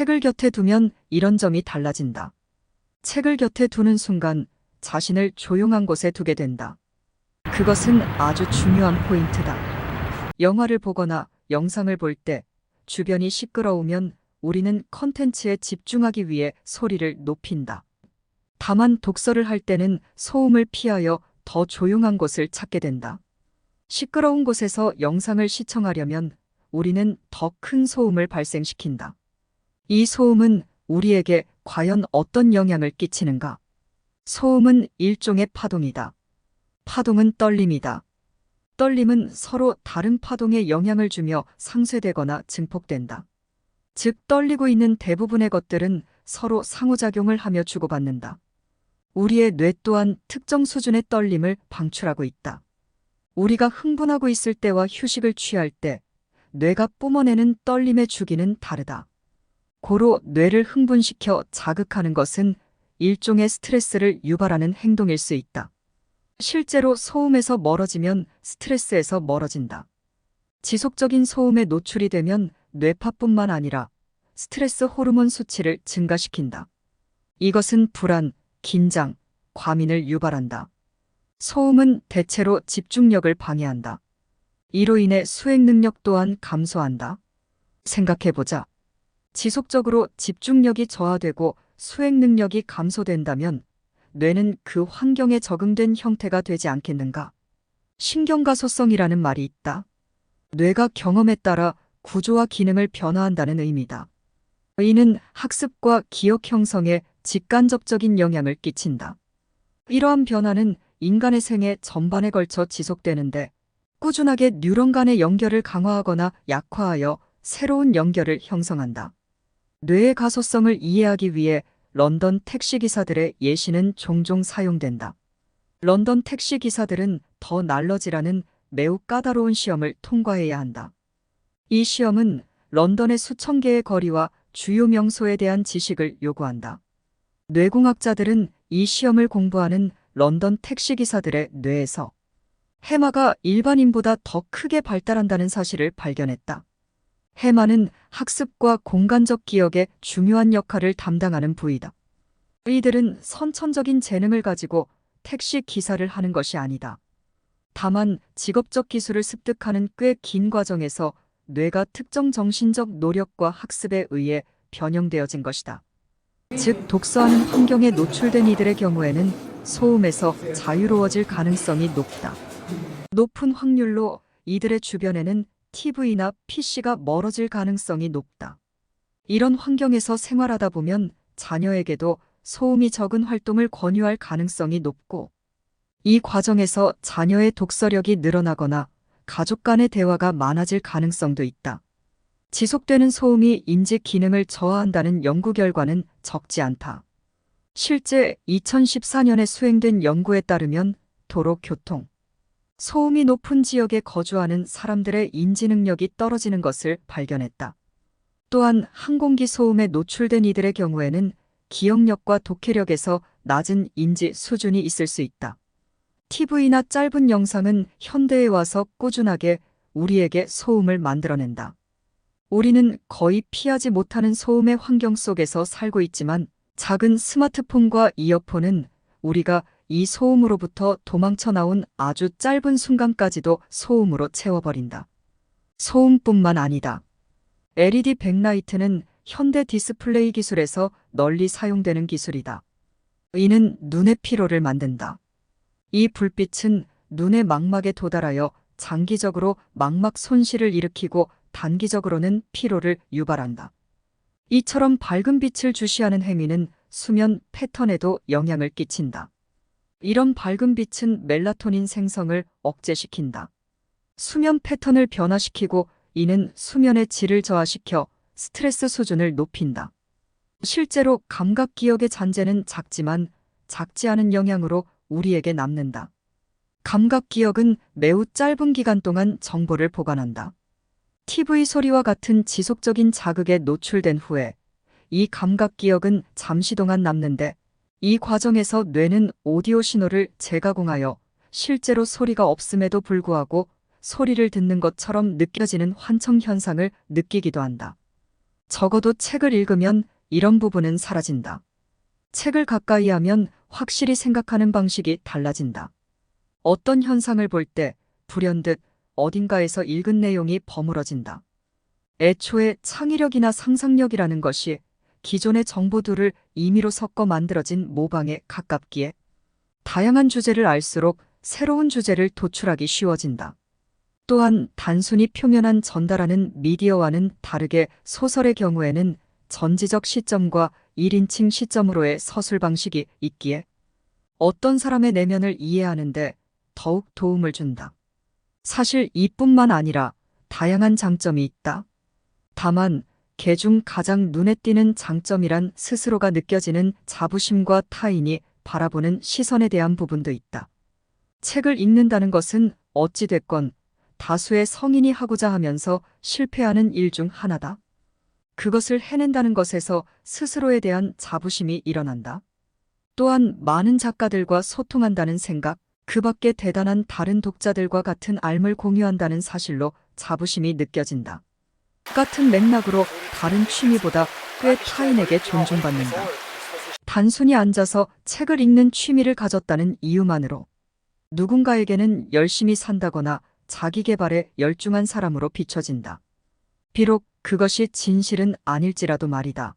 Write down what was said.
책을 곁에 두면 이런 점이 달라진다. 책을 곁에 두는 순간 자신을 조용한 곳에 두게 된다. 그것은 아주 중요한 포인트다. 영화를 보거나 영상을 볼 때 주변이 시끄러우면 우리는 컨텐츠에 집중하기 위해 소리를 높인다. 다만 독서를 할 때는 소음을 피하여 더 조용한 곳을 찾게 된다. 시끄러운 곳에서 영상을 시청하려면 우리는 더 큰 소음을 발생시킨다. 이 소음은 우리에게 과연 어떤 영향을 끼치는가? 소음은 일종의 파동이다. 파동은 떨림이다. 떨림은 서로 다른 파동에 영향을 주며 상쇄되거나 증폭된다. 즉, 떨리고 있는 대부분의 것들은 서로 상호작용을 하며 주고받는다. 우리의 뇌 또한 특정 수준의 떨림을 방출하고 있다. 우리가 흥분하고 있을 때와 휴식을 취할 때 뇌가 뿜어내는 떨림의 주기는 다르다. 고로 뇌를 흥분시켜 자극하는 것은 일종의 스트레스를 유발하는 행동일 수 있다. 실제로 소음에서 멀어지면 스트레스에서 멀어진다. 지속적인 소음에 노출이 되면 뇌파뿐만 아니라 스트레스 호르몬 수치를 증가시킨다. 이것은 불안, 긴장, 과민을 유발한다. 소음은 대체로 집중력을 방해한다. 이로 인해 수행 능력 또한 감소한다. 생각해보자. 지속적으로 집중력이 저하되고 수행 능력이 감소된다면 뇌는 그 환경에 적응된 형태가 되지 않겠는가? 신경가소성이라는 말이 있다. 뇌가 경험에 따라 구조와 기능을 변화한다는 의미다. 이는 학습과 기억 형성에 직간접적인 영향을 끼친다. 이러한 변화는 인간의 생애 전반에 걸쳐 지속되는데 꾸준하게 뉴런 간의 연결을 강화하거나 약화하여 새로운 연결을 형성한다. 뇌의 가소성을 이해하기 위해 런던 택시기사들의 예시는 종종 사용된다. 런던 택시기사들은 더 날러지라는 매우 까다로운 시험을 통과해야 한다. 이 시험은 런던의 수천 개의 거리와 주요 명소에 대한 지식을 요구한다. 뇌공학자들은 이 시험을 공부하는 런던 택시기사들의 뇌에서 해마가 일반인보다 더 크게 발달한다는 사실을 발견했다. 해마는 학습과 공간적 기억에 중요한 역할을 담당하는 부위다. 이들은 선천적인 재능을 가지고 택시 기사를 하는 것이 아니다. 다만 직업적 기술을 습득하는 꽤 긴 과정에서 뇌가 특정 정신적 노력과 학습에 의해 변형되어진 것이다. 즉, 독서하는 환경에 노출된 이들의 경우에는 소음에서 자유로워질 가능성이 높다. 높은 확률로 이들의 주변에는 TV나 PC가 멀어질 가능성이 높다. 이런 환경에서 생활하다 보면 자녀에게도 소음이 적은 활동을 권유할 가능성이 높고, 이 과정에서 자녀의 독서력이 늘어나거나 가족 간의 대화가 많아질 가능성도 있다. 지속되는 소음이 인지 기능을 저하한다는 연구 결과는 적지 않다. 실제 2014년에 수행된 연구에 따르면 도로, 교통, 소음이 높은 지역에 거주하는 사람들의 인지 능력이 떨어지는 것을 발견했다. 또한 항공기 소음에 노출된 이들의 경우에는 기억력과 독해력에서 낮은 인지 수준이 있을 수 있다. TV나 짧은 영상은 현대에 와서 꾸준하게 우리에게 소음을 만들어낸다. 우리는 거의 피하지 못하는 소음의 환경 속에서 살고 있지만 작은 스마트폰과 이어폰은 우리가 이 소음으로부터 도망쳐 나온 아주 짧은 순간까지도 소음으로 채워버린다. 소음뿐만 아니다. LED 백라이트는 현대 디스플레이 기술에서 널리 사용되는 기술이다. 이는 눈의 피로를 만든다. 이 불빛은 눈의 망막에 도달하여 장기적으로 망막 손실을 일으키고 단기적으로는 피로를 유발한다. 이처럼 밝은 빛을 주시하는 행위는 수면 패턴에도 영향을 끼친다. 이런 밝은 빛은 멜라토닌 생성을 억제시킨다. 수면 패턴을 변화시키고 이는 수면의 질을 저하시켜 스트레스 수준을 높인다. 실제로 감각 기억의 잔재는 작지만 작지 않은 영향으로 우리에게 남는다. 감각 기억은 매우 짧은 기간 동안 정보를 보관한다. TV 소리와 같은 지속적인 자극에 노출된 후에 이 감각 기억은 잠시 동안 남는데, 이 과정에서 뇌는 오디오 신호를 재가공하여 실제로 소리가 없음에도 불구하고 소리를 듣는 것처럼 느껴지는 환청 현상을 느끼기도 한다. 적어도 책을 읽으면 이런 부분은 사라진다. 책을 가까이 하면 확실히 생각하는 방식이 달라진다. 어떤 현상을 볼 때 불현듯 어딘가에서 읽은 내용이 버무러진다. 애초에 창의력이나 상상력이라는 것이 기존의 정보들을 임의로 섞어 만들어진 모방에 가깝기에 다양한 주제를 알수록 새로운 주제를 도출하기 쉬워진다. 또한 단순히 표면한 전달하는 미디어와는 다르게 소설의 경우에는 전지적 시점과 1인칭 시점으로의 서술 방식이 있기에 어떤 사람의 내면을 이해하는데 더욱 도움을 준다. 사실 이뿐만 아니라 다양한 장점이 있다. 다만 개 중 가장 눈에 띄는 장점이란 스스로가 느껴지는 자부심과 타인이 바라보는 시선에 대한 부분도 있다. 책을 읽는다는 것은 어찌됐건 다수의 성인이 하고자 하면서 실패하는 일 중 하나다. 그것을 해낸다는 것에서 스스로에 대한 자부심이 일어난다. 또한 많은 작가들과 소통한다는 생각, 그 밖에 대단한 다른 독자들과 같은 삶을 공유한다는 사실로 자부심이 느껴진다. 같은 맥락으로 다른 취미보다 꽤 타인에게 존중받는다. 단순히 앉아서 책을 읽는 취미를 가졌다는 이유만으로 누군가에게는 열심히 산다거나 자기 개발에 열중한 사람으로 비춰진다. 비록 그것이 진실은 아닐지라도 말이다.